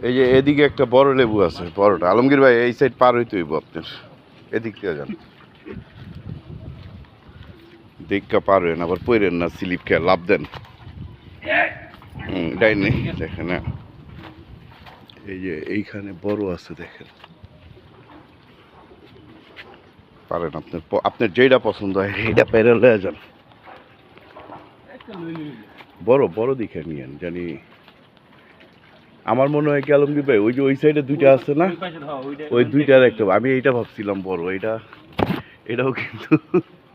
এই যে এদিকে একটা বড় লেবু আছে, বড়টা। আলমগীর ভাই এই সাইড পার হইতে হইব আপনার, এদিক থেকে যান, দিকটা পার হইন, আবার পইরেন না, স্লিপ খেয়ে লাভ দেন। ডাইনে দেখেন, এই যে এইখানে বড় আছে দেখেন, পারেন আপনার, আপনার যেটা পছন্দ হয় এইটা পেরে লয়ে যান। বড় বড় দিকে নিয়েন, জানি আমার মনে হয় কি আলমগীর ভাই ওই যে ওই সাইডে দুইটা আছে না, ওই দুইটার একটা, আমি এইটা ভাবছিলাম বড়, এটাও কিন্তু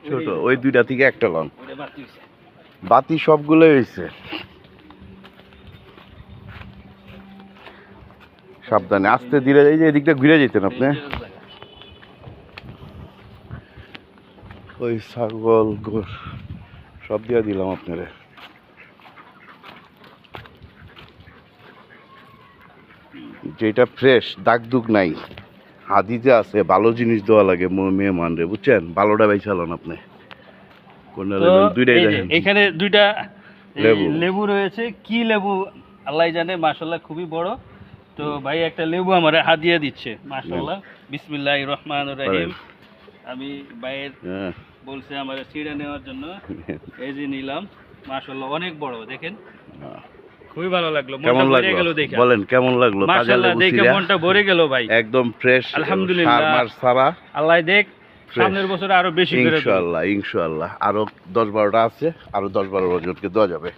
ছোট, ওই দুইটা থেকে একটা লন। বাতি সবগুলো হয়েছে, সাবধানে আস্তে ধীরে, এই যে এদিকটা ঘুরে যেতেন আপনি, ওই ছাগল গোর সব দিয়ে দিলাম আপনারে। যেটা ফ্রেশ, দাগ দুগ নাই, হাদিতে আছে, ভালো জিনিস দেওয়া লাগে মেহমান রে, বুঝছেন? ভালোটা বাই চালান আপনি। কোনটা নেবেন? দুইটাই দেখেন, এখানে দুইটা লেবু রয়েছে, কি লেবু আল্লাহ জানে, মাশাআল্লাহ খুবই বড়। তো ভাই একটা লেবু আমার হাদিয়া দিচ্ছে, মাশাআল্লাহ। বিসমিল্লাহির রহমানির রহিম। আমি ভাইয়ের বলছে আমার সিডা নেওয়ার জন্য, এই যে নিলাম, মাশাআল্লাহ অনেক বড়, দেখেন খুবই ভালো লাগলো, মনটা ভরে গেল দেখে। বলেন কেমন লাগলো? মাশাআল্লাহ দেখে মনটা ভরে গেল ভাই, একদম ফ্রেশ, আলহামদুলিল্লাহ। সার সারা, আল্লাহ দেখ সামনের বছর আরো বেশি করে, ইনশাআল্লাহ ইনশাআল্লাহ। আরো 10-12টা আছে, আরো 10-12 জনকে দেওয়া যাবে।